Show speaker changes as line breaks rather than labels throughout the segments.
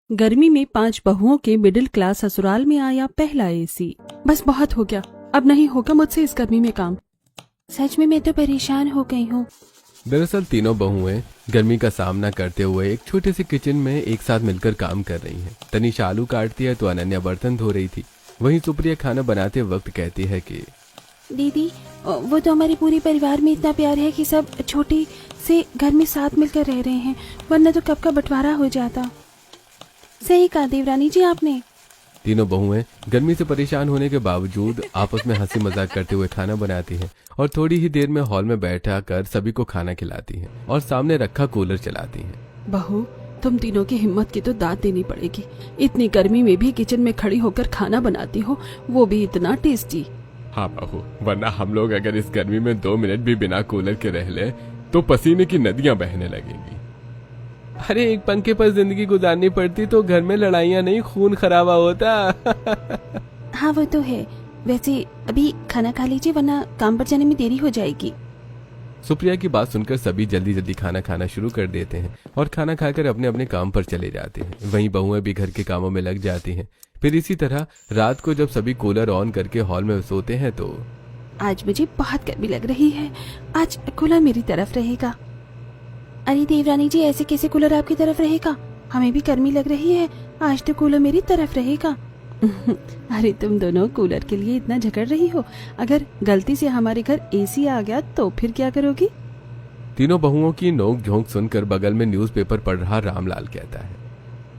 गर्मी में 5 बहुओं के मिडिल क्लास ससुराल में आया पहला एसी। बस बहुत हो गया, अब नहीं होगा मुझसे इस गर्मी में काम। सच में मैं तो परेशान हो गई हूँ।
दरअसल तीनों बहुएं गर्मी का सामना करते हुए एक छोटे से किचन में एक साथ मिलकर काम कर रही हैं। तनीषा आलू काटती है तो अनन्या बर्तन धो रही थी। वहीं सुप्रिया खाना बनाते वक्त कहती है कि
दीदी, वो तो हमारे पूरे परिवार में इतना प्यार है कि सब छोटे से घर में साथ मिलकर रह रहे हैं, वरना तो कब का बंटवारा हो जाता। सही कहा देवरानी जी आपने।
तीनों बहुएं गर्मी से परेशान होने के बावजूद आपस में हंसी मजाक करते हुए खाना बनाती हैं और थोड़ी ही देर में हॉल में बैठा कर सभी को खाना खिलाती हैं और सामने रखा कूलर चलाती हैं।
बहू, तुम तीनों की हिम्मत की तो दाद देनी पड़ेगी। इतनी गर्मी में भी किचन में खड़ी होकर खाना बनाती हो, वो भी इतना टेस्टी।
हाँ बहू, वरना हम लोग अगर इस गर्मी में 2 मिनट भी बिना कूलर के रह ले तो पसीने की नदियां बहने लगेंगी। अरे एक पंखे पर जिंदगी गुजारनी पड़ती तो घर में लड़ाइयाँ नहीं, खून खराबा होता।
हाँ वो तो है। वैसे अभी खाना खा लीजिए, वरना काम पर जाने में देरी हो जाएगी।
सुप्रिया की बात सुनकर सभी जल्दी जल्दी खाना खाना शुरू कर देते हैं और खाना खाकर अपने अपने काम पर चले जाते हैं। वहीं बहुएं भी घर के कामों में लग जाती हैं। फिर इसी तरह रात को जब सभी कूलर ऑन करके हॉल में सोते हैं तो
आज मुझे बहुत गर्मी लग रही है, आज कूलर मेरी तरफ रहेगा। अरे देवरानी जी, ऐसे कैसे कूलर आपकी तरफ रहेगा? हमें भी गर्मी लग रही है, आज तो कूलर मेरी तरफ रहेगा। अरे तुम दोनों कूलर के लिए इतना झगड़ रही हो, अगर गलती से हमारे घर एसी आ गया तो फिर क्या करोगी?
तीनों बहुओं की नोक झोंक सुनकर बगल में न्यूज़पेपर पढ़ रहा रामलाल कहता है,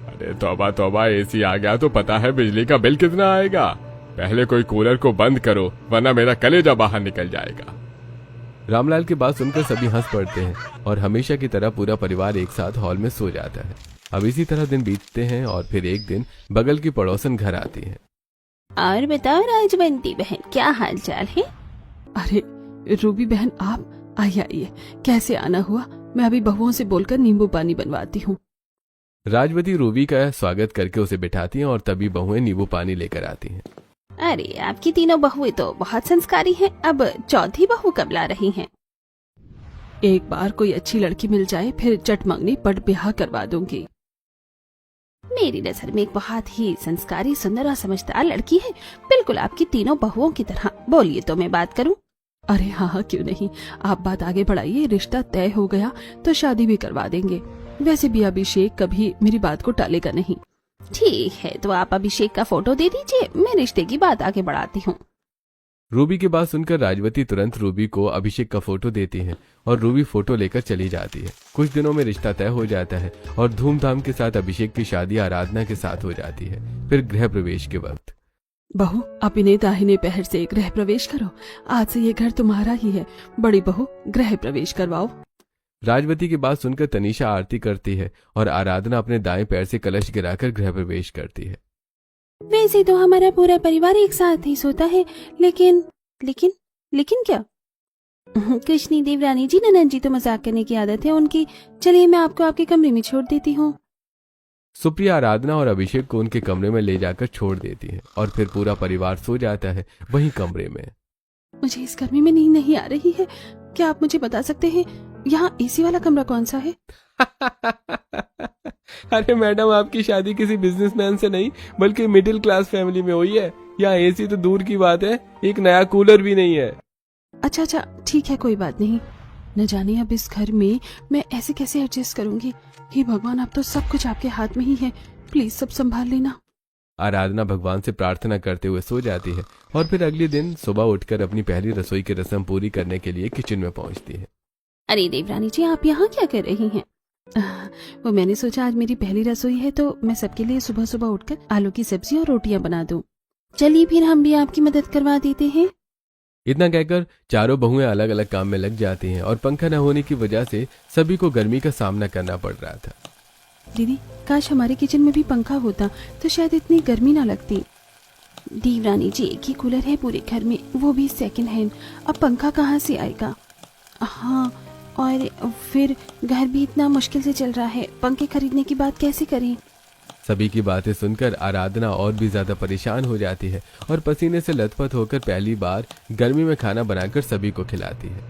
अरे तौबा तौबा, एसी आ गया तो पता है बिजली का बिल कितना आएगा। पहले कोई कूलर को बंद करो, वरना मेरा कलेजा बाहर निकल जाएगा। रामलाल की बात सुनकर सभी हंस पड़ते हैं और हमेशा की तरह पूरा परिवार एक साथ हॉल में सो जाता है। अब इसी तरह दिन बीतते हैं और फिर एक दिन बगल की पड़ोसन घर आती है।
और बताओ राजवंती बहन, क्या हाल चाल है? अरे रूबी बहन, आप आइए, कैसे आना हुआ? मैं अभी बहुओं से बोलकर नींबू पानी बनवाती हूँ।
राजवती रूबी का स्वागत करके उसे बिठाती हैं और तभी बहुएं नींबू पानी लेकर आती हैं।
अरे आपकी तीनों बहुएं तो बहुत संस्कारी हैं, अब चौथी बहू कब ला रही हैं? एक बार कोई अच्छी लड़की मिल जाए फिर चट मंगनी पट ब्याह करवा दूंगी। मेरी नजर में एक बहुत ही संस्कारी, सुंदर और समझदार लड़की है, बिल्कुल आपकी तीनों बहुओं की तरह। बोलिए तो मैं बात करूं? अरे हाँ, क्यों नहीं, आप बात आगे बढ़ाइए। रिश्ता तय हो गया तो शादी भी करवा देंगे। वैसे भी अभिषेक कभी मेरी बात को टालेगा नहीं। ठीक है, तो आप अभिषेक का फोटो दे दीजिए, मैं रिश्ते की बात आगे बढ़ाती हूँ।
रूबी की बात सुनकर राजवती तुरंत रूबी को अभिषेक का फोटो देती है और रूबी फोटो लेकर चली जाती है। कुछ दिनों में रिश्ता तय हो जाता है और धूमधाम के साथ अभिषेक की शादी आराधना के साथ हो जाती है। फिर गृह प्रवेश के वक्त,
बहू अपने दाहिने पैर से गृह प्रवेश करो, आज से ये घर तुम्हारा ही है। बड़ी बहू, गृह प्रवेश करवाओ।
राजवती की बात सुनकर तनीषा आरती करती है और आराधना अपने दाएं पैर से कलश गिराकर गृह प्रवेश करती है।
वैसे तो हमारा पूरा परिवार एक साथ ही सोता है, लेकिन लेकिन लेकिन क्या? कृष्णी, देवरानी जी, ननद जी तो मजाक करने की आदत है उनकी। चलिए मैं आपको आपके कमरे में छोड़ देती हूँ।
सुप्रिया आराधना और अभिषेक को उनके कमरे में ले जाकर छोड़ देती है और फिर पूरा परिवार सो जाता है वहीं कमरे में।
मुझे इस गर्मी में नींद नहीं आ रही है। क्या आप मुझे बता सकते हैं यहाँ एसी वाला कमरा कौन सा है?
अरे मैडम, आपकी शादी किसी बिजनेसमैन से नहीं बल्कि मिडिल क्लास फैमिली में हुई है। यहाँ एसी तो दूर की बात है, एक नया कूलर भी नहीं है।
अच्छा, ठीक है, कोई बात नहीं। न जाने अब इस घर में मैं ऐसे कैसे एडजस्ट करूंगी। हे भगवान, अब तो सब कुछ आपके हाथ में ही है, प्लीज सब संभाल लेना।
आराधना भगवान से प्रार्थना करते हुए सो जाती है और फिर अगले दिन सुबह उठकर अपनी पहली रसोई की रस्म पूरी करने के लिए किचन में पहुंचती है।
अरे देवरानी जी, आप यहाँ क्या कर रही हैं? वो मैंने सोचा आज मेरी पहली रसोई है तो मैं सबके लिए सुबह सुबह उठकर आलू की सब्जी और रोटियां बना दूं। चलिए फिर हम भी आपकी मदद करवा देते हैं।
इतना कहकर चारों बहुएं अलग अलग काम में लग जाती हैं और पंखा न होने की वजह से सभी को गर्मी का सामना करना पड़ रहा था।
दीदी, काश हमारे किचन में भी पंखा होता तो शायद इतनी गर्मी ना लगती। देवरानी जी, एक ही कूलर है पूरे घर में, वो भी सेकंड हैंड, अब पंखा कहाँ से आएगा? हाँ, और फिर घर भी इतना मुश्किल से चल रहा है, पंखे खरीदने की बात कैसे करें?
सभी की बातें सुनकर आराधना और भी ज्यादा परेशान हो जाती है और पसीने से लथपथ होकर पहली बार गर्मी में खाना बनाकर सभी को खिलाती है।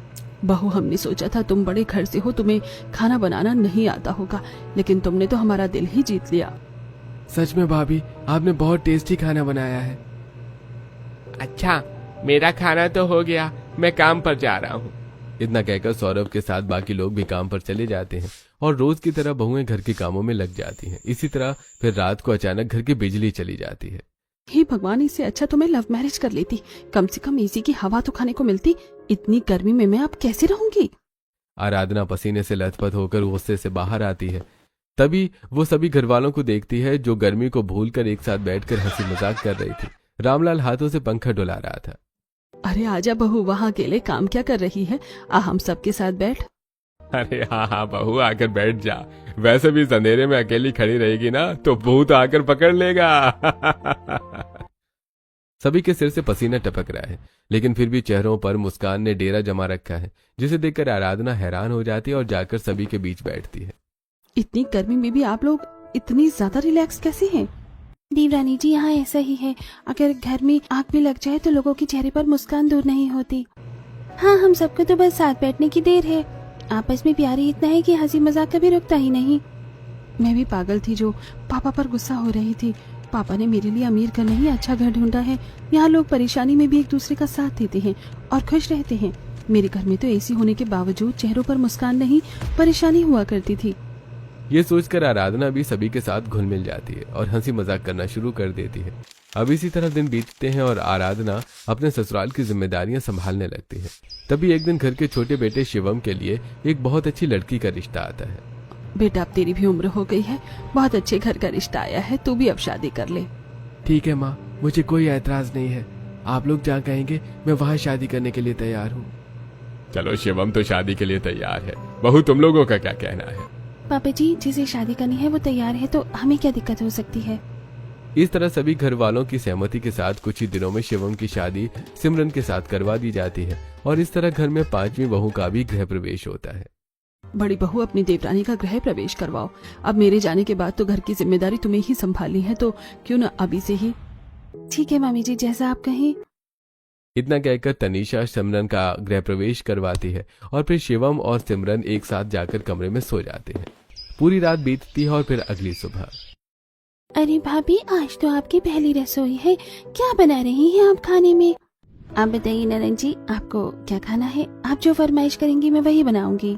बहू, हमने सोचा था तुम बड़े घर से हो, तुम्हें खाना बनाना नहीं आता होगा, लेकिन तुमने तो हमारा दिल ही जीत लिया।
सच में भाभी, आपने बहुत टेस्टी खाना बनाया है। अच्छा, मेरा खाना तो हो गया, मैं काम पर जा रहा हूँ। इतना कहकर सौरभ के साथ बाकी लोग भी काम पर चले जाते हैं और रोज की तरह बहुएं घर के कामों में लग जाती हैं। इसी तरह फिर रात को अचानक घर की बिजली चली जाती है।
हे भगवान, इससे अच्छा तो मैं लव मैरिज कर लेती, कम से कम एसी की हवा तो खाने को मिलती। इतनी गर्मी में मैं अब कैसे रहूंगी।
आराधना पसीने से लथपथ होकर गुस्से से बाहर आती है। तभी वो सभी घर वालों को देखती है जो गर्मी को भूलकर एक साथ बैठकर हंसी मजाक कर रही थी। रामलाल हाथों से पंखा डुला रहा था।
अरे आजा बहू, वहाँ अकेले काम क्या कर रही है, हम सबके साथ बैठ।
अरे हाँ बहू, आकर बैठ जा। वैसे भी अंधेरे में अकेली खड़ी रहेगी ना तो भूत आकर पकड़ लेगा। सभी के सिर से पसीना टपक रहा है, लेकिन फिर भी चेहरों पर मुस्कान ने डेरा जमा रखा है, जिसे देखकर आराधना हैरान हो जाती है और जाकर सभी के बीच बैठती है।
इतनी गर्मी में भी आप लोग इतनी ज्यादा रिलैक्स कैसे हैं? देवरानी जी, यहाँ ऐसा ही है, अगर घर में आग भी लग जाए तो लोगों के चेहरे पर मुस्कान दूर नहीं होती। हाँ, हम सबको तो बस साथ बैठने की देर है, आपस में प्यार ही इतना है कि हंसी मजाक कभी रुकता ही नहीं। मैं भी पागल थी जो पापा पर गुस्सा हो रही थी। पापा ने मेरे लिए अमीर घर नहीं अच्छा घर ढूंढा है। यहाँ लोग परेशानी में भी एक दूसरे का साथ देते हैं और खुश रहते हैं। मेरे घर में तो एसी होने के बावजूद चेहरों पर मुस्कान नहीं, परेशानी हुआ करती थी।
ये सोचकर आराधना भी सभी के साथ घुल मिल जाती है और हंसी मजाक करना शुरू कर देती है। अब इसी तरह दिन बीतते हैं और आराधना अपने ससुराल की जिम्मेदारियां संभालने लगती है। तभी एक दिन घर के छोटे बेटे शिवम के लिए एक बहुत अच्छी लड़की का रिश्ता आता है।
बेटा, अब तेरी भी उम्र हो गई है, बहुत अच्छे घर का रिश्ता आया है, तू भी अब शादी कर ले।
ठीक है माँ, मुझे कोई ऐतराज नहीं है। आप लोग जहाँ कहेंगे मैं वहाँ शादी करने के लिए तैयार हूँ। चलो, शिवम तो शादी के लिए तैयार है, बहू तुम लोगों का क्या कहना है?
पापा जी, जिसे शादी करनी है वो तैयार है, तो हमें क्या दिक्कत हो सकती है।
इस तरह सभी घर वालों की सहमति के साथ कुछ ही दिनों में शिवम की शादी सिमरन के साथ करवा दी जाती है और इस तरह घर में 5वीं बहू का भी गृह प्रवेश होता है।
बड़ी बहू, अपनी देवरानी का गृह प्रवेश करवाओ। अब मेरे जाने के बाद तो घर की जिम्मेदारी तुम्हें ही संभालनी है, तो क्यों न अभी से ही। ठीक है मामी जी, जैसा आप कहें।
इतना कहकर तनीषा सिमरन का गृह प्रवेश करवाती है और फिर शिवम और सिमरन एक साथ जाकर कमरे में सो जाते हैं। पूरी रात बीतती है और फिर अगली सुबह।
अरे भाभी, आज तो आपकी पहली रसोई है, क्या बना रही हैं आप खाने में? आप बताइए नरन जी, आपको क्या खाना है? आप जो फरमाइश करेंगी मैं वही बनाऊंगी।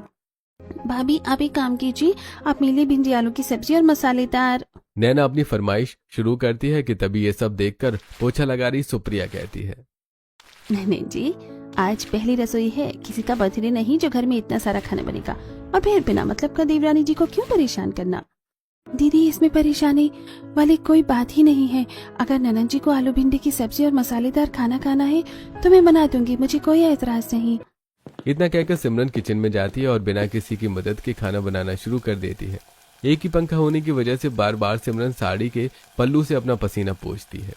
भाभी, आप एक काम कीजिए, आप मेरे लिए भिंडी आलू की सब्जी और मसालेदार।
नैना अपनी फरमाइश शुरू करती है कि तभी ये सब देखकर पोछा लगा रही सुप्रिया कहती है,
नहीं जी, आज पहली रसोई है, किसी का बर्थडे नहीं जो घर में इतना सारा खाना बनेगा। और फिर बिना मतलब का देवरानी जी को क्यों परेशान करना। दीदी, इसमें परेशानी वाली कोई बात ही नहीं है। अगर ननन जी को आलू भिंडी की सब्जी और मसालेदार खाना खाना है तो मैं बना दूंगी, मुझे कोई एतराज नहीं।
इतना कहकर सिमरन किचन में जाती है और बिना किसी की मदद के खाना बनाना शुरू कर देती है। एक ही पंखा होने की वजह से बार बार सिमरन साड़ी के पल्लू से अपना पसीना पोंछती है।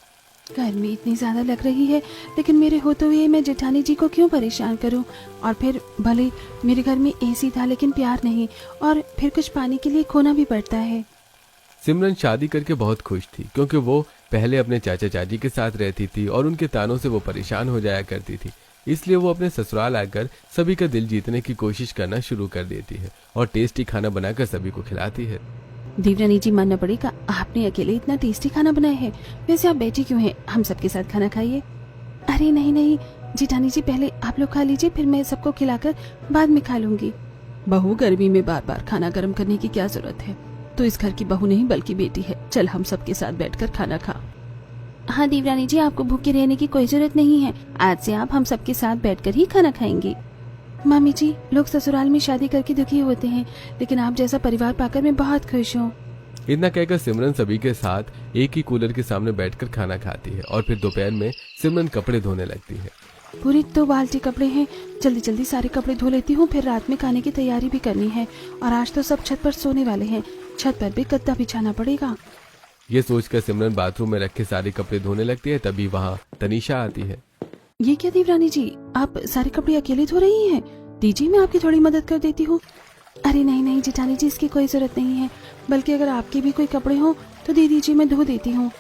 गर्मी इतनी ज्यादा लग रही है, लेकिन मेरे होते हुए मैं जेठानी जी को क्यों परेशान करूं। और फिर भले मेरे घर में एसी था लेकिन प्यार नहीं, और फिर कुछ पानी के लिए खोना भी पड़ता है।
सिमरन शादी करके बहुत खुश थी क्योंकि वो पहले अपने चाचा चाची के साथ रहती थी और उनके तानों से वो परेशान हो जाया करती थी। इसलिए वो अपने ससुराल आकर सभी का दिल जीतने की कोशिश करना शुरू कर देती है और टेस्टी खाना बनाकर सभी को खिलाती है।
देवरानी जी, मानना पड़ेगा, आपने अकेले इतना टेस्टी खाना बनाया है। वैसे आप बैठी क्यों हैं? हम सबके साथ खाना खाइए। अरे नहीं नहीं जेठानी जी, पहले आप लोग खा लीजिए, फिर मैं सबको खिलाकर बाद में खा लूंगी। बहू, गर्मी में बार बार खाना गर्म करने की क्या जरूरत है? तो इस घर की बहू नहीं बल्कि बेटी है। चल, हम सबके साथ बैठकर खाना खा। हाँ देवरानी जी, आपको भूखे रहने की कोई जरूरत नहीं है। आज से आप हम सबके साथ बैठकर ही खाना खाएंगे। मामी जी, लोग ससुराल में शादी करके दुखी होते हैं, लेकिन आप जैसा परिवार पाकर मैं बहुत खुश हूँ।
इतना कहकर सिमरन सभी के साथ एक ही कूलर के सामने बैठकर खाना खाती है और फिर दोपहर में सिमरन कपड़े धोने लगती है।
पूरी 2 बाल्टी कपड़े हैं, जल्दी जल्दी सारे कपड़े धो लेती हूँ, फिर रात में खाने की तैयारी भी करनी है। और आज तो सब छत पर सोने वाले हैं, छत पर भी गद्दा बिछाना पड़ेगा।
ये सोचकर सिमरन बाथरूम में रखे सारे कपड़े धोने लगती है। तभी वहाँ तनीषा आती है।
ये क्या देवरानी जी, आप सारे कपड़े अकेले धो रही हैं? दीजिए, मैं आपकी थोड़ी मदद कर देती हूँ। अरे नहीं नहीं जेठानी जी, इसकी कोई जरूरत नहीं है, बल्कि अगर आपके भी कोई कपड़े हो तो दे दीजिए, मैं धो देती हूँ।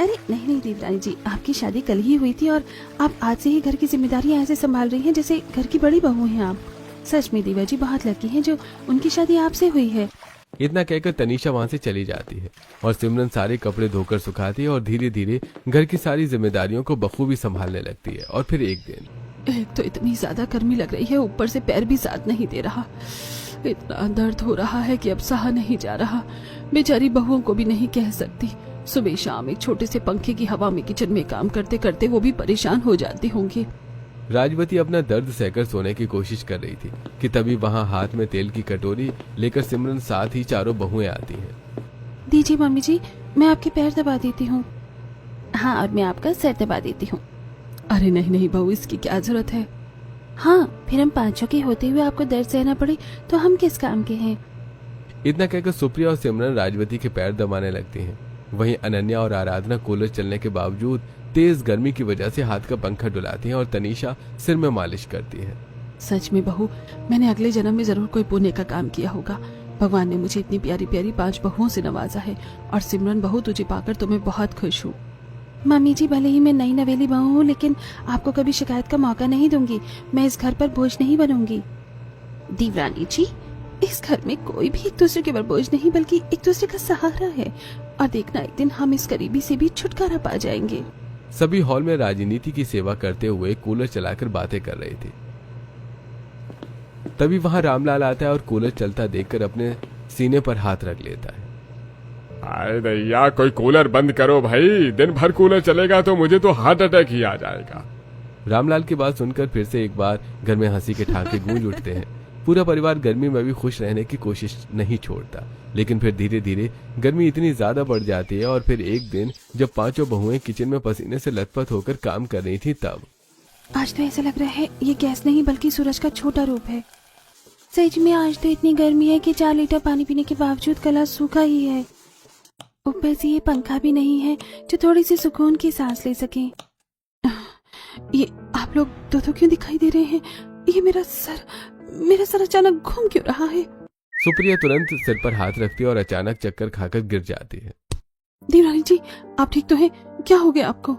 अरे नहीं नहीं देवरानी जी, आपकी शादी कल ही हुई थी और आप आज से ही घर की जिम्मेदारियां ऐसे संभाल रही हैं जैसे घर की बड़ी बहू हैं आप। सच में देवा जी बहुत लकी हैं जो उनकी शादी आपसे हुई है।
इतना कहकर तनीषा वहां से चली जाती है और सिमरन सारे कपड़े धोकर सुखाती है और धीरे धीरे घर की सारी जिम्मेदारियों को बखूबी संभालने लगती है। और फिर एक दिन,
एक तो इतनी ज्यादा गर्मी लग रही है, ऊपर से पैर भी साथ नहीं दे रहा। इतना दर्द हो रहा है कि अब सहा नहीं जा रहा। बेचारी बहुओं को भी नहीं कह सकती। सुबह शाम एक छोटे से पंखे की हवा में किचन में काम करते करते वो भी परेशान हो जाती होंगी।
राजवती अपना दर्द सहकर सोने की कोशिश कर रही थी कि तभी वहां हाथ में तेल की कटोरी लेकर सिमरन साथ ही चारों बहुएं आती हैं।
दीजिए मम्मी जी, मैं आपके पैर दबा देती हूँ। हाँ, और मैं आपका सर दबा देती हूँ। अरे नहीं नहीं बहू, इसकी क्या जरूरत है। हाँ, फिर हम पांचों के होते हुए आपको दर्द सहना पड़े तो हम किस काम के हैं।
इतना कहकर सुप्रिया और सिमरन राजवती के पैर दबाने लगती हैं। वहीं अनन्या और आराधना कूलर चलने के बावजूद तेज गर्मी की वजह से हाथ का पंखा डुलाती हैं और तनीषा सिर में मालिश करती है।
सच में बहू, मैंने अगले जन्म में जरूर कोई पुण्य का काम किया होगा। भगवान ने मुझे इतनी प्यारी प्यारी 5 बहुओं से नवाजा है और सिमरन बहू, तुझे पाकर तो मैं बहुत खुश हूँ। मम्मी जी, भले ही मैं नई नवेली बहू हूँ, लेकिन आपको कभी शिकायत का मौका नहीं दूंगी। मैं इस घर पर बोझ नहीं बनूंगी। देवरानी जी, इस घर में कोई भी एक दूसरे के ऊपर बोझ नहीं, बल्कि एक दूसरे का सहारा है। और देखना, एक दिन हम इस गरीबी से भी छुटकारा पा जाएंगे।
सभी हॉल में राजनीति की सेवा करते हुए कूलर चलाकर बातें कर रहे थे। तभी वहां रामलाल आता है और कूलर चलता देखकर अपने सीने पर हाथ रख लेता है।
अरे दैया, कोई कूलर बंद करो भाई। दिन भर कूलर चलेगा तो मुझे तो हार्ट अटैक ही आ जाएगा।
रामलाल की बात सुनकर फिर से एक बार घर में हंसी के ठाके गूंज उठते हैं। पूरा परिवार गर्मी में भी खुश रहने की कोशिश नहीं छोड़ता, लेकिन फिर धीरे धीरे गर्मी इतनी ज्यादा बढ़ जाती है और फिर एक दिन जब 5 बहुएं किचन में पसीने से लथपथ होकर काम कर रही थी, तब
आज तो ऐसा लग रहा है ये गैस नहीं बल्कि सूरज का छोटा रूप है। सच में आज तो इतनी गर्मी है कि 4 लीटर पानी पीने के बावजूद गला सूखा ही है। ऊपर से ये पंखा भी नहीं है जो थोड़ी सी सुकून की सांस ले सके। ये आप लोग दो क्यों दिखाई दे रहे हैं? ये मेरा सर अचानक घूम क्यों रहा है?
सुप्रिया तुरंत सिर पर हाथ रखती है और अचानक चक्कर खाकर गिर जाती है।
देवरानी जी, आप ठीक तो हैं? क्या हो गया आपको?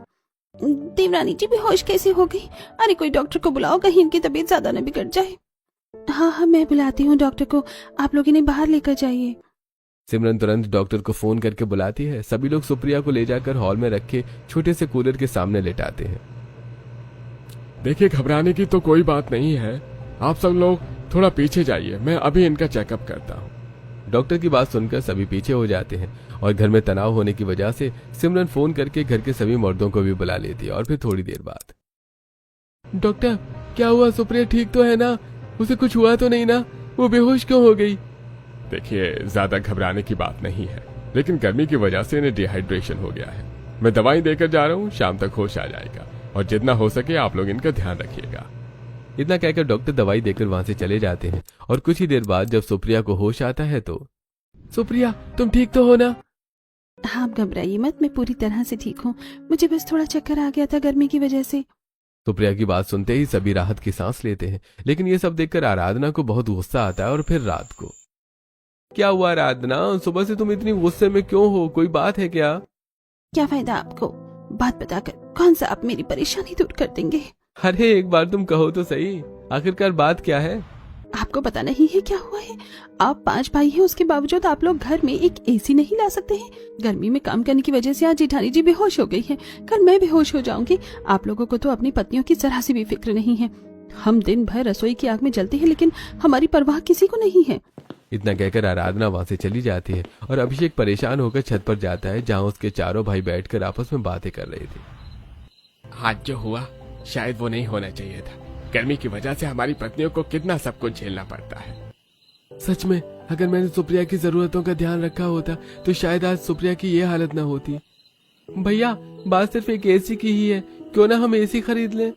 देवरानी जी बेहोश कैसे हो गई? अरे कोई डॉक्टर को बुलाओ, कहीं इनकी तबीयत ज्यादा न बिगड़ जाए। हाँ, मैं बुलाती हूँ डॉक्टर को। आप लोग इन्हें बाहर लेकर जाइए।
सिमरन तुरंत डॉक्टर को फोन करके बुलाती है। सभी लोग सुप्रिया को ले जाकर हॉल में रखे छोटे से कूलर के सामने लेटाते हैं।
देखिए, घबराने की तो कोई बात नहीं है। आप सब लोग थोड़ा पीछे जाइए, मैं अभी इनका चेकअप करता हूँ।
डॉक्टर की बात सुनकर सभी पीछे हो जाते हैं और घर में तनाव होने की वजह से सिमरन फोन करके घर के सभी मर्दों को भी बुला लेती है। और फिर थोड़ी देर बाद, डॉक्टर क्या हुआ? सुप्रिया ठीक तो है ना? उसे कुछ हुआ तो नहीं ना? वो बेहोश क्यों हो गई?
देखिए, ज्यादा घबराने की बात नहीं है, लेकिन गर्मी की वजह से इन्हें डिहाइड्रेशन हो गया है। मैं दवाई देकर जा रहा हूँ, शाम तक होश आ जाएगा। और जितना हो सके आप लोग इनका ध्यान रखिएगा।
इतना कहकर डॉक्टर दवाई देकर वहां से चले जाते हैं। और कुछ ही देर बाद जब सुप्रिया को होश आता है तो, सुप्रिया तुम ठीक तो हो ना?
हाँ, घबराइए मत, मैं पूरी तरह से ठीक हूँ। मुझे बस थोड़ा चक्कर आ गया था गर्मी की वजह से।
सुप्रिया की बात सुनते ही सभी राहत की सांस लेते हैं, लेकिन ये सब देखकर आराधना को बहुत गुस्सा आता है। और फिर रात को, क्या हुआ आराधना? सुबह से तुम इतनी गुस्से में क्यों हो? कोई बात है क्या?
क्या फायदा आपको बात बताकर? कौन सा आप मेरी परेशानी दूर कर देंगे?
अरे एक बार तुम कहो तो सही, आखिरकार बात क्या है?
आपको पता नहीं है क्या हुआ है? आप 5 भाई हैं, उसके बावजूद आप लोग घर में एक एसी नहीं ला सकते हैं। गर्मी में काम करने की वजह से आज जेठानी जी बेहोश हो गई है, कल मैं बेहोश हो जाऊंगी। आप लोगों को तो अपनी पत्नियों की जरा सी भी फिक्र नहीं है। हम दिन भर रसोई की आग में जलते हैं, लेकिन हमारी परवाह किसी को नहीं है।
इतना कहकर आराधना वहां से चली जाती है और अभिषेक परेशान होकर छत पर जाता है, जहाँ उसके चारों भाई बैठकर आपस में बातें कर रहे थे।
आज जो हुआ शायद वो नहीं होना चाहिए था। गर्मी की वजह से हमारी पत्नियों को कितना सब कुछ झेलना पड़ता है।
सच में, अगर मैंने सुप्रिया की जरूरतों का ध्यान रखा होता तो शायद आज सुप्रिया की ये हालत ना होती। भैया, बात सिर्फ एक एसी की ही है, क्यों ना हम एसी खरीद लें?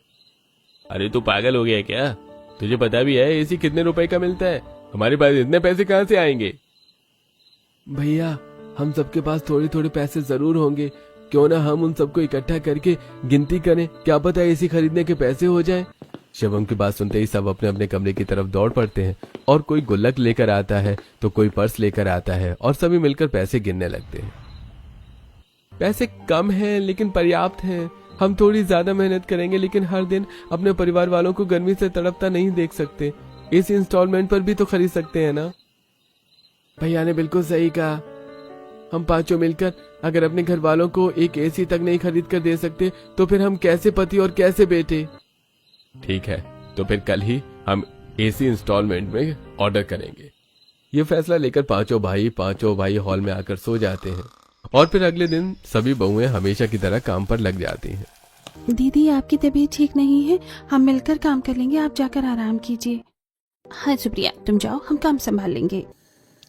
अरे तू पागल हो गया क्या? तुझे पता भी है एसी कितने रुपए का मिलता है? हमारे पास इतने पैसे कहाँ से आएंगे? भैया, हम सबके पास थोड़े थोड़े पैसे जरूर होंगे, क्यों ना हम उन सबको इकट्ठा करके गिनती करें, क्या पता एसी खरीदने के पैसे हो जाएं। शिवम की बात सुनते ही सब अपने अपने कमरे की तरफ दौड़ पड़ते हैं और कोई गुल्लक लेकर आता है तो कोई पर्स लेकर आता है और सभी मिलकर पैसे गिनने लगते हैं। पैसे कम हैं लेकिन पर्याप्त हैं। हम थोड़ी ज्यादा मेहनत करेंगे, लेकिन हर दिन अपने परिवार वालों को गर्मी से तड़पता नहीं देख सकते। एसी इंस्टॉलमेंट पर भी तो खरीद सकते हैं ना? भैया ने बिल्कुल सही कहा। हम पांचों मिलकर अगर अपने घर वालों को एक एसी तक नहीं खरीद कर दे सकते तो फिर हम कैसे पति और कैसे बेटे। ठीक है, तो फिर कल ही हम एसी इंस्टॉलमेंट में ऑर्डर करेंगे। ये फैसला लेकर पांचों भाई हॉल में आकर सो जाते हैं और फिर अगले दिन सभी बहुएं हमेशा की तरह काम पर लग जाती हैं।
दीदी आपकी तबीयत ठीक नहीं है, हम मिलकर काम कर लेंगे, आप जाकर आराम कीजिए। हाँ सुप्रिया तुम जाओ, हम काम संभाल लेंगे।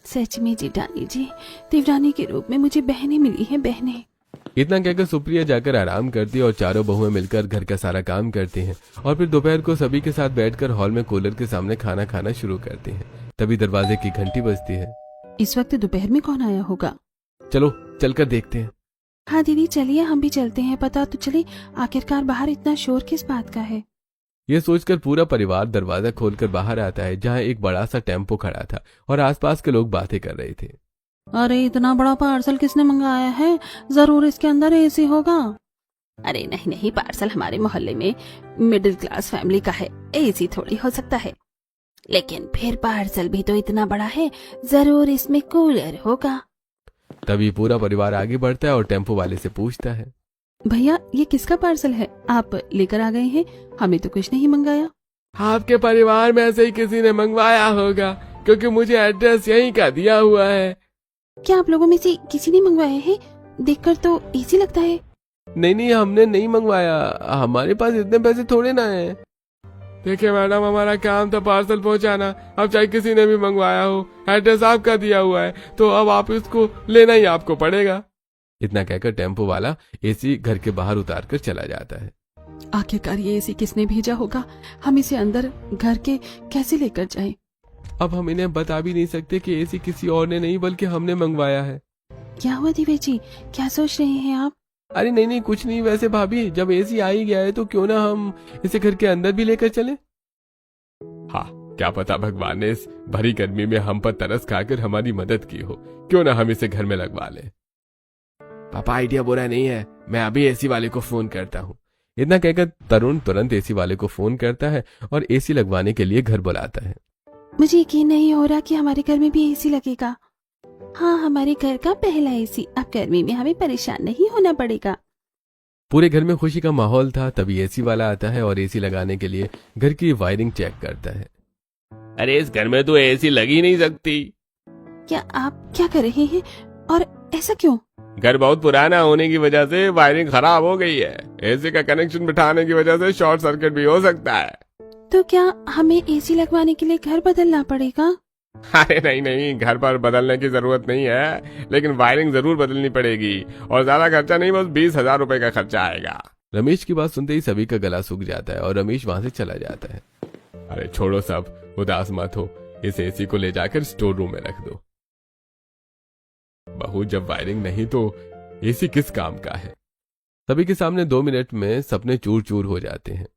सच में जेठानी जी, देवरानी के रूप में मुझे बहनें मिली हैं, बहनें।
इतना कहकर सुप्रिया जाकर आराम करती है और चारों बहुएं मिलकर घर का सारा काम करती हैं और फिर दोपहर को सभी के साथ बैठकर हॉल में कूलर के सामने खाना खाना शुरू करती हैं। तभी दरवाजे की घंटी बजती है।
इस वक्त दोपहर में कौन आया होगा?
चलो चलकर देखते हैं।
हाँ दीदी चलिए, हम भी चलते हैं। पता तो चले आखिरकार बाहर इतना शोर किस बात का है।
ये सोचकर पूरा परिवार दरवाजा खोलकर बाहर आता है जहाँ एक बड़ा सा टेम्पो खड़ा था और आसपास के लोग बातें कर रहे थे।
अरे इतना बड़ा पार्सल किसने मंगाया है? जरूर इसके अंदर एसी होगा। अरे नहीं नहीं, पार्सल हमारे मोहल्ले में मिडिल क्लास फैमिली का है, एसी थोड़ी हो सकता है। लेकिन फिर पार्सल भी तो इतना बड़ा है, जरूर इसमें कूलर होगा।
तभी पूरा परिवार आगे बढ़ता है और टेम्पो वाले से पूछता है,
भैया ये किसका पार्सल है? आप लेकर आ गए हैं, हमें तो कुछ नहीं मंगाया।
आपके परिवार में से ही किसी ने मंगवाया होगा क्योंकि मुझे एड्रेस यहीं का दिया हुआ है।
क्या आप लोगों में से किसी ने मंगवाया है? देखकर तो एसी लगता है।
नहीं, हमने नहीं मंगवाया, हमारे पास इतने पैसे थोड़े ना है। देखिए मैडम, हमारा काम था पार्सल पहुंचाना, अब चाहे किसी ने भी मंगवाया हो, एड्रेस आपका दिया हुआ है तो अब आप इसको लेना ही आपको पड़ेगा। इतना कहकर टेम्पो वाला एसी घर के बाहर उतार कर चला जाता है।
आखिरकार ये एसी किसने भेजा होगा? हम इसे अंदर घर के कैसे लेकर जाएं?
अब हम इन्हें बता भी नहीं सकते कि एसी किसी और ने नहीं बल्कि हमने मंगवाया है।
क्या हुआ दिव्या जी, क्या सोच रहे हैं आप?
अरे नहीं कुछ नहीं। वैसे भाभी, जब एसी आ ही गया है तो क्यों ना हम इसे घर के अंदर भी लेकर चलें? हाँ, क्या पता भगवान ने इस भरी गर्मी में हम पर तरस खाकर हमारी मदद की हो। क्यों ना हम इसे घर में लगवा लें। पापा आइडिया बुरा नहीं है, मैं अभी एसी वाले को फोन करता हूँ। इतना कहकर तरुण तुरंत एसी वाले को फोन करता है और एसी लगवाने के लिए घर बुलाता है।
मुझे यकीन नहीं हो रहा कि हमारे घर में भी एसी लगेगा। हाँ, हमारे घर का पहला एसी, अब गर्मी में हमें परेशान नहीं होना पड़ेगा।
पूरे घर में खुशी का माहौल था। तभी एसी वाला आता है और एसी लगाने के लिए घर की वायरिंग चेक करता है। अरे इस घर में तो एसी लग ही नहीं सकती।
क्या आप क्या कर रहे हैं और ऐसा क्यों?
घर बहुत पुराना होने की वजह से वायरिंग खराब हो गई है। एसी का कनेक्शन बिठाने की वजह से शॉर्ट सर्किट भी हो सकता है।
तो क्या हमें एसी लगवाने के लिए घर बदलना पड़ेगा?
अरे नहीं, घर पर बदलने की जरूरत नहीं है, लेकिन वायरिंग जरूर बदलनी पड़ेगी और ज्यादा खर्चा नहीं, बस 20,000 रुपए का खर्चा आएगा। रमेश की बात सुनते ही सभी का गला सूख जाता है और रमेश वहां से चला जाता है। अरे छोड़ो सब, उदास मत हो, इस एसी को ले जाकर स्टोर रूम में रख दो। बहू, जब वायरिंग नहीं तो एसी किस काम का है। सभी के सामने 2 मिनट में सपने चूर चूर हो जाते हैं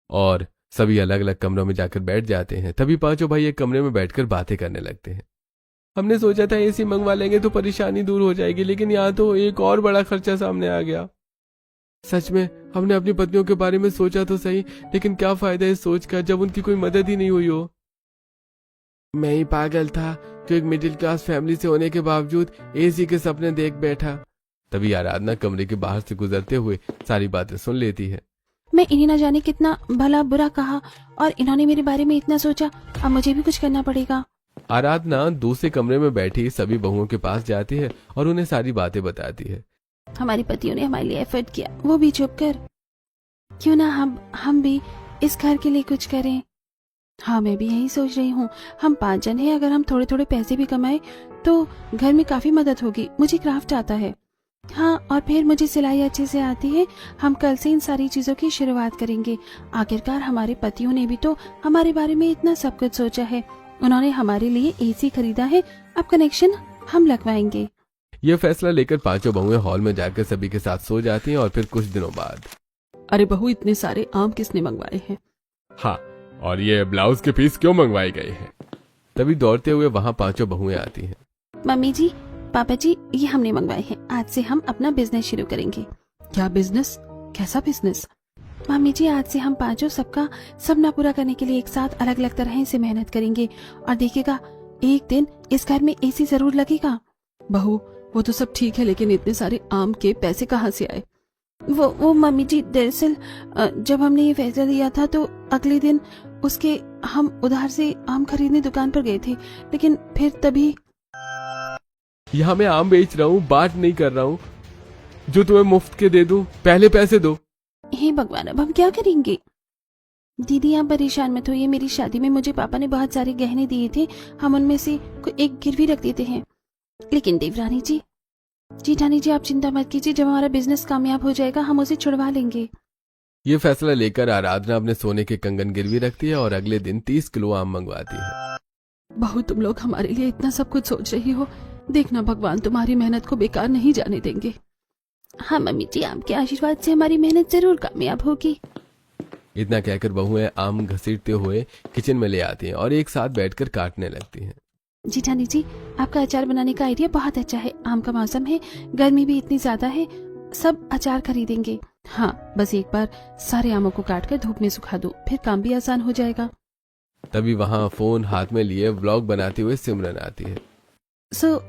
और सभी अलग अलग कमरों में जाकर बैठ जाते हैं। तभी पांचों भाई एक कमरे में बैठकर बातें करने लगते हैं। हमने सोचा था एसी मंगवा लेंगे तो परेशानी दूर हो जाएगी, लेकिन यहाँ तो एक और बड़ा खर्चा सामने आ गया। सच में हमने अपनी पत्नियों के बारे में सोचा तो सही, लेकिन क्या फायदा इस सोच का जब उनकी कोई मदद ही नहीं हुई हो। मैं ही पागल था जो एक मिडिल क्लास फैमिली से होने के बावजूद एसी के सपने देख बैठा। तभी आराधना कमरे के बाहर से गुजरते हुए सारी बातें सुन लेती है।
मैं इन्हें न जाने कितना भला बुरा कहा और इन्होंने मेरे बारे में इतना सोचा, अब मुझे भी कुछ करना पड़ेगा।
आराधना दूसरे कमरे में बैठी सभी बहुओं के पास जाती है और उन्हें सारी बातें बताती है।
हमारे पतियों ने हमारे लिए एफर्ट किया, वो भी चुप कर। क्यों ना हम भी इस घर के लिए कुछ करें। हाँ, मैं भी यही सोच रही हूँ। हम 5 जन हैं, अगर हम थोड़े थोड़े पैसे भी कमाए तो घर में काफी मदद होगी। मुझे क्राफ्ट आता है। हाँ, और फिर मुझे सिलाई अच्छे से आती है। हम कल से इन सारी चीजों की शुरुआत करेंगे। आखिरकार हमारे पतियों ने भी तो हमारे बारे में इतना सब कुछ सोचा है। उन्होंने हमारे लिए एसी खरीदा है, अब कनेक्शन हम लगवाएंगे।
ये फैसला लेकर पांचों बहुएं हॉल में जाकर सभी के साथ सो जाती हैं और फिर कुछ दिनों बाद,
अरे बहू, इतने सारे आम किसने मंगवाए हैं?
हाँ, और ये ब्लाउज के पीस क्यों मंगवाए गए हैं? तभी दौड़ते हुए वहाँ पांचों बहुएं आती हैं।
मम्मी जी, पापा जी, ये हमने मंगवाए हैं। आज से हम अपना बिजनेस शुरू करेंगे। क्या बिजनेस? कैसा बिजनेस? मम्मी जी, आज से हम पांचों सबका सपना पूरा करने के लिए एक साथ अलग अलग तरह से मेहनत करेंगे और देखिएगा एक दिन इस घर में एसी जरूर लगेगा। बहू, वो तो सब ठीक है, लेकिन इतने सारे आम के पैसे कहाँ से आए? वो मम्मी जी, दरअसल जब हमने ये फैसला लिया था तो अगले दिन उसके हम उधार से आम खरीदने दुकान पर गए थे, लेकिन फिर तभी।
यहाँ मैं आम बेच रहा हूँ, बात नहीं कर रहा हूँ। जो तुम्हें मुफ्त के दे दूं, पहले पैसे दो।
हे भगवान, अब हम क्या करेंगे? दीदी आप परेशान मत होइए, मेरी शादी में मुझे पापा ने बहुत सारे गहने दिए थे, हम उनमें से कोई एक गिरवी रख देते हैं। लेकिन देवरानी जी, जेठानी जी, आप चिंता मत कीजिए, जब हमारा बिजनेस कामयाब हो जाएगा हम उसे छुड़वा लेंगे।
ये फैसला लेकर आराधना अपने सोने के कंगन गिरवी रखती है और अगले दिन 30 किलो आम मंगवाती है।
बहू, तुम लोग हमारे लिए इतना सब कुछ सोच रही हो, देखना भगवान तुम्हारी मेहनत को बेकार नहीं जाने देंगे। हाँ मम्मी जी, आपके आशीर्वाद से हमारी मेहनत जरूर कामयाब होगी।
इतना कहकर बहुएं आम घसीटते हुए किचन में ले आती हैं और एक साथ बैठकर काटने लगती हैं।
जेठानी जी, आपका अचार बनाने का आइडिया बहुत अच्छा है। आम का मौसम है, गर्मी भी इतनी ज्यादा है, सब अचार खरीदेंगे। हाँ, बस एक बार सारे आमों को काटकर धूप में सुखा दो, फिर काम भी आसान हो जाएगा।
तभी वहाँ फोन हाथ में लिए व्लॉग बनाते हुए सिमरन आती है।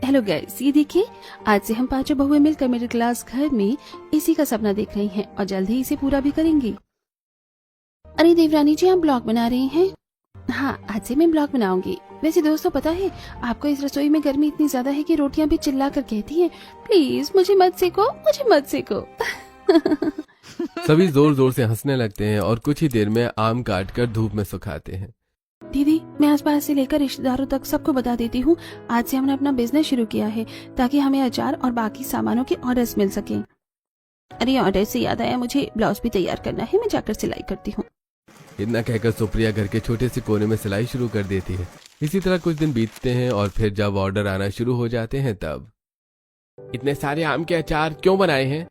हेलो गाइस, ये देखिए, आज से हम पांचों बहुएं मिलकर मिडिल क्लास घर में इसी का सपना देख रही हैं और जल्द ही इसे पूरा भी करेंगी। अरे देवरानी जी, आप ब्लॉग बना रही हैं? हाँ, आज से मैं ब्लॉग बनाऊंगी। वैसे दोस्तों, पता है आपको इस रसोई में गर्मी इतनी ज्यादा है कि रोटियां भी चिल्ला कर कहती हैं, प्लीज मुझे मत सेको, मुझे मत सेको।
सभी जोर जोर से हंसने लगते हैं और कुछ ही देर में आम काटकर धूप में सुखाते हैं।
दीदी, मैं आसपास से लेकर रिश्तेदारों तक सबको बता देती हूँ, आज से हमने अपना बिजनेस शुरू किया है ताकि हमें अचार और बाकी सामानों के ऑर्डर्स मिल सके। अरे ऑर्डर से याद आया, मुझे ब्लाउज भी तैयार करना है, मैं जाकर सिलाई करती हूँ।
इतना कहकर सुप्रिया घर के छोटे से कोने में सिलाई शुरू कर देती है। इसी तरह कुछ दिन बीतते हैं और फिर जब ऑर्डर आना शुरू हो जाते हैं तब इतने सारे आम के अचार क्यों बनाए हैं?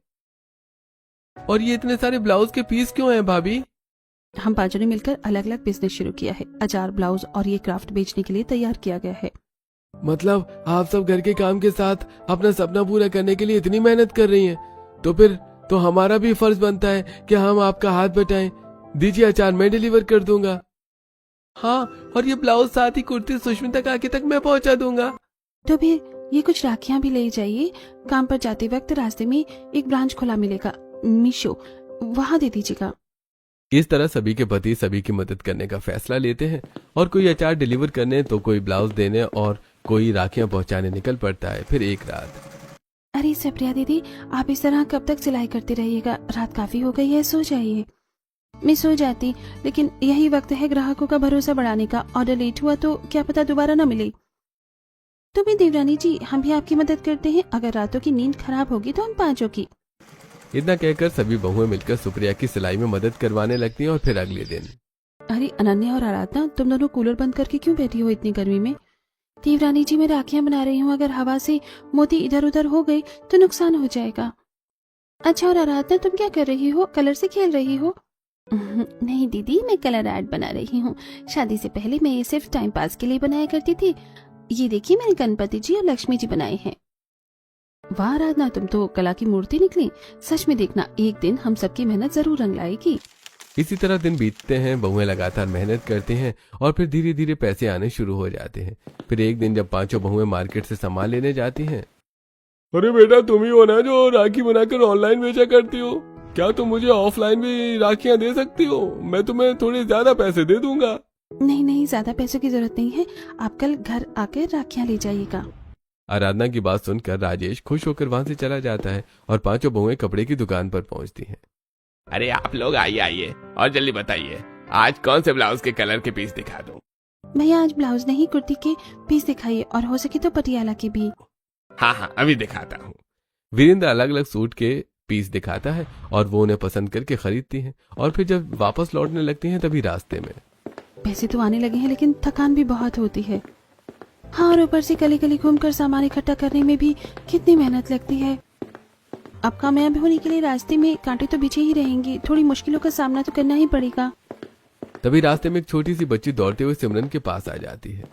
और ये इतने सारे ब्लाउज के पीस क्यों हैं भाभी?
हम पांचों ने मिलकर अलग अलग बिजनेस शुरू किया है। अचार, ब्लाउज और ये क्राफ्ट बेचने के लिए तैयार किया गया है।
मतलब आप सब घर के काम के साथ अपना सपना पूरा करने के लिए इतनी मेहनत कर रही हैं, तो फिर तो हमारा भी फर्ज बनता है कि हम आपका हाथ बटाएं। दीजिए अचार, मैं डिलीवर कर दूंगा। हाँ, और ये ब्लाउज साथ ही कुर्ती सुष्मिता काकी तक मैं पहुंचा दूंगा।
तो फिर ये कुछ राखियां भी ले जाइए। काम पर जाते वक्त रास्ते में एक ब्रांच खुला मिलेगा, मीशो, वहां दे दीजिएगा।
इस तरह सभी के पति सभी की मदद करने का फैसला लेते हैं और कोई अचार डिलीवर करने तो कोई ब्लाउज देने और कोई राखियां पहुंचाने निकल पड़ता है। फिर एक रात,
अरे सुप्रिया दीदी, आप इस तरह कब तक सिलाई करते रहिएगा? रात काफी हो गई है, सो जाइए। मैं सो जाती, लेकिन यही वक्त है ग्राहकों का भरोसा बढ़ाने का। ऑर्डर लेट हुआ तो क्या पता दोबारा न मिले। तो भी देवरानी जी, हम भी आपकी मदद करते हैं। अगर रातों की नींद खराब होगी तो हम पांचों की।
इतना कहकर सभी बहुएं मिलकर सुप्रिया की सिलाई में मदद करवाने लगती हैं। और फिर अगले दिन,
अरे अनन्या और आराधना, तुम दोनों कूलर बंद करके क्यों बैठी हो इतनी गर्मी में? देवरानी जी, मैं राखियां बना रही हूँ, अगर हवा से मोती इधर उधर हो गई तो नुकसान हो जाएगा। अच्छा, और आराधना तुम क्या कर रही हो? कलर से खेल रही हो? नहीं दीदी, मैं कलर आर्ट बना रही हूँ। शादी से पहले मैं ये सिर्फ टाइम पास के लिए बनाया करती थी। ये देखिए, मैंने गणपति जी और लक्ष्मी जी बनाए हैं। वाह आराधना, तुम तो कला की मूर्ति निकली। सच में देखना, एक दिन हम सबकी मेहनत जरूर रंग लाएगी।
इसी तरह दिन बीतते हैं, बहुएं लगातार मेहनत करती हैं और फिर धीरे धीरे पैसे आने शुरू हो जाते हैं। फिर एक दिन जब पांचों बहुएं मार्केट से सामान लेने जाती हैं।
अरे बेटा, तुम ही हो ना जो राखी बनाकर ऑनलाइन बेचा करती हो? क्या तुम मुझे ऑफलाइन भी राखियां दे सकती हो? मैं तुम्हें थोड़े ज्यादा पैसे दे दूंगा।
नहीं नहीं, ज्यादा पैसों की जरूरत नहीं है, आप कल घर आकर राखियां ले जाइएगा।
आराधना की बात सुनकर राजेश खुश होकर वहां से चला जाता है और पांचों बहुएं कपड़े की दुकान पर पहुंचती हैं।
अरे आप लोग आइए आइए और जल्दी बताइए, आज कौन से ब्लाउज के कलर के पीस दिखा दूं?
भैया, आज ब्लाउज नहीं, कुर्ती के पीस दिखाइए, और हो सके तो पटियाला के भी।
हाँ, अभी दिखाता हूँ।
वीरेंद्र अलग अलग सूट के पीस दिखाता है और वो उन्हें पसंद करके खरीदती हैं। और फिर जब वापस लौटने लगती हैं तभी रास्ते में,
पैसे तो आने लगे हैं लेकिन थकान भी बहुत होती है। हाँ, और ऊपर से गली गली घूमकर सामान इकट्ठा करने में भी कितनी मेहनत लगती है। अब कामयाब होने के लिए रास्ते में कांटे तो बिछे ही रहेंगे, थोड़ी मुश्किलों का सामना तो करना ही पड़ेगा।
तभी रास्ते में एक छोटी सी बच्ची दौड़ते हुए सिमरन के पास आ जाती है।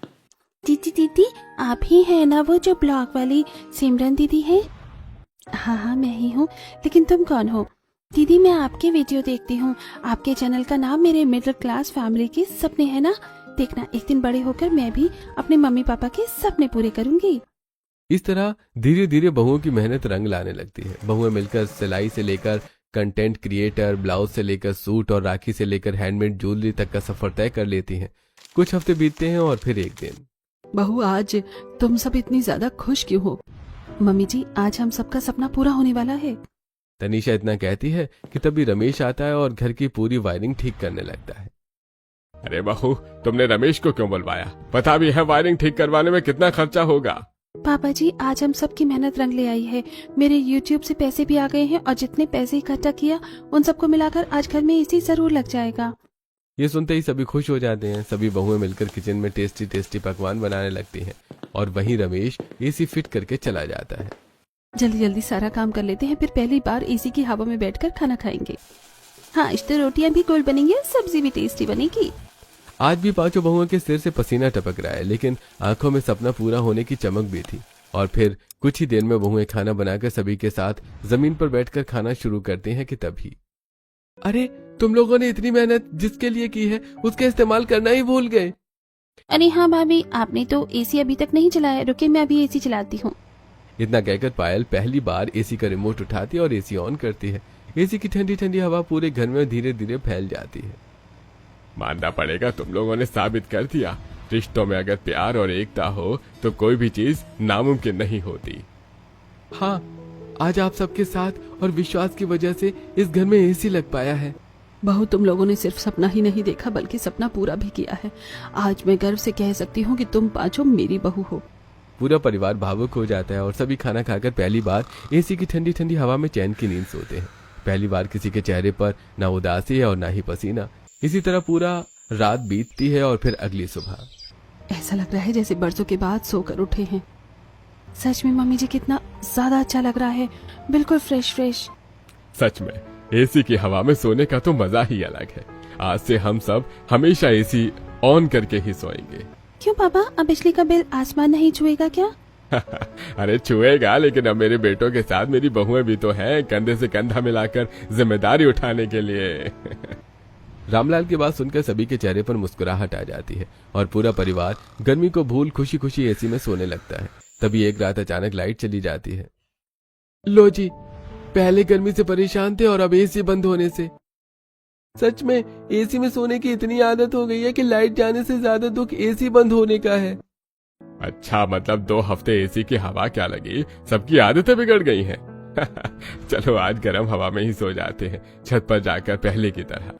दीदी दीदी, आप ही है ना वो जो ब्लॉग वाली सिमरन दीदी है? हाँ, मैं ही हूँ, लेकिन तुम कौन हो? दीदी, मैं आपके वीडियो देखती हूँ। आपके चैनल का नाम मेरे मिडिल क्लास फैमिली के सपने है ना, देखना एक दिन बड़े होकर मैं भी अपने मम्मी पापा के सपने पूरे करूंगी।
इस तरह धीरे धीरे बहुओं की मेहनत रंग लाने लगती है। बहुएं मिलकर सिलाई से लेकर कंटेंट क्रिएटर, ब्लाउज से लेकर सूट और राखी से लेकर हैंडमेड ज्वेलरी तक का सफर तय कर लेती हैं। कुछ हफ्ते बीतते हैं और फिर एक दिन।
बहू, आज तुम सब इतनी ज्यादा खुश क्यों हो? मम्मी जी, आज हम सबका सपना पूरा होने वाला है।
तनीषा इतना कहती है कि तभी रमेश आता है और घर की पूरी वायरिंग ठीक करने लगता है।
अरे बहू, तुमने रमेश को क्यों बुलवाया? पता भी है वायरिंग ठीक करवाने में कितना खर्चा होगा।
पापा जी, आज हम सबकी मेहनत रंग ले आई है। मेरे YouTube से पैसे भी आ गए हैं और जितने पैसे इकट्ठा किया उन सबको मिलाकर आज घर में एसी जरूर लग जाएगा।
ये सुनते ही सभी खुश हो जाते हैं। सभी बहुएं मिलकर किचन में टेस्टी टेस्टी पकवान बनाने लगती हैं और वहीं रमेश एसी फिट करके चला जाता है।
जल्दी जल्दी सारा काम कर लेते हैं, फिर पहली बार एसी की हवा में बैठकर खाना खाएंगे। हाँ, आज तो रोटियां भी गोल बनेंगी, सब्जी भी टेस्टी बनेगी।
आज भी पांचों बहुओं के सिर से पसीना टपक रहा है, लेकिन आंखों में सपना पूरा होने की चमक भी थी। और फिर कुछ ही देर में बहुएं खाना बनाकर सभी के साथ जमीन पर बैठकर खाना शुरू करते हैं कि तभी, अरे तुम लोगों ने इतनी मेहनत जिसके लिए की है उसका इस्तेमाल करना ही भूल गए।
अरे हाँ भाभी, आपने तो एसी अभी तक नहीं चलाया। रुके, मैं अभी एसी चलाती हूँ।
इतना कहकर पायल पहली बार एसी का रिमोट उठाती है और एसी ऑन करती है। एसी की ठंडी ठंडी हवा पूरे घर में धीरे धीरे फैल जाती है।
मानना पड़ेगा, तुम लोगों ने साबित कर दिया, रिश्तों में अगर प्यार और एकता हो तो कोई भी चीज नामुमकिन नहीं होती।
हाँ, आज आप सबके साथ और विश्वास की वजह से इस घर में एसी लग पाया है।
बहू, तुम लोगों ने सिर्फ सपना ही नहीं देखा बल्कि सपना पूरा भी किया है। आज मैं गर्व से कह सकती हूँ कि तुम पांचों मेरी बहू हो।
पूरा परिवार भावुक हो जाता है और सभी खाना खाकर पहली बार एसी की ठंडी ठंडी हवा में चैन की नींद सोते हैं। पहली बार किसी के चेहरे पर ना उदासी है और ना ही पसीना। इसी तरह पूरा रात बीतती है और फिर अगली सुबह
ऐसा लग रहा है जैसे बरसों के बाद सोकर उठे हैं। सच में मम्मी जी, कितना ज्यादा अच्छा लग रहा है, बिल्कुल फ्रेश फ्रेश।
सच में एसी की हवा में सोने का तो मजा ही अलग है। आज से हम सब हमेशा एसी ऑन करके ही सोएंगे।
क्यों पापा, अब बिजली का बिल आसमान नहीं छुएगा क्या?
अरे छुएगा, लेकिन अब मेरे बेटों के साथ मेरी बहुएं भी तो हैं, कंधे से कंधा मिलाकर जिम्मेदारी उठाने के लिए।
रामलाल की बात सुनकर सभी के चेहरे पर मुस्कुराहट आ जाती है और पूरा परिवार गर्मी को भूल खुशी खुशी एसी में सोने लगता है। तभी एक रात अचानक लाइट चली जाती है। लो जी, पहले गर्मी से परेशान थे और अब एसी बंद होने से सच में एसी में सोने की इतनी आदत हो गई है कि लाइट जाने से ज्यादा दुख एसी बंद होने का है।
अच्छा, मतलब 2 हफ्ते एसी की हवा क्या लगी, सबकी आदतें बिगड़ गई हैं। चलो आज गर्म हवा में ही सो जाते हैं, छत पर जाकर पहले की तरह।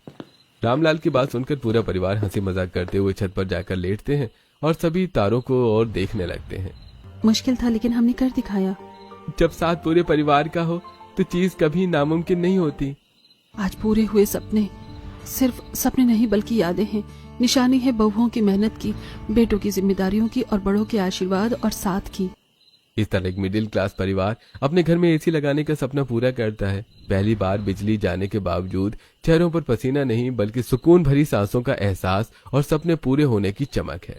रामलाल की बात सुनकर पूरा परिवार हंसी मजाक करते हुए छत पर जाकर लेटते हैं और सभी तारों को और देखने लगते हैं।
मुश्किल था लेकिन हमने कर दिखाया।
जब साथ पूरे परिवार का हो तो चीज कभी नामुमकिन नहीं होती।
आज पूरे हुए सपने सिर्फ सपने नहीं बल्कि यादें हैं। निशानी है बहुओं की मेहनत की, बेटों की जिम्मेदारियों की और बड़ों के आशीर्वाद और साथ की।
इस तरह एक मिडिल क्लास परिवार अपने घर में एसी लगाने का सपना पूरा करता है। पहली बार बिजली जाने के बावजूद चेहरों पर पसीना नहीं बल्कि सुकून भरी सांसों का एहसास और सपने पूरे होने की चमक है।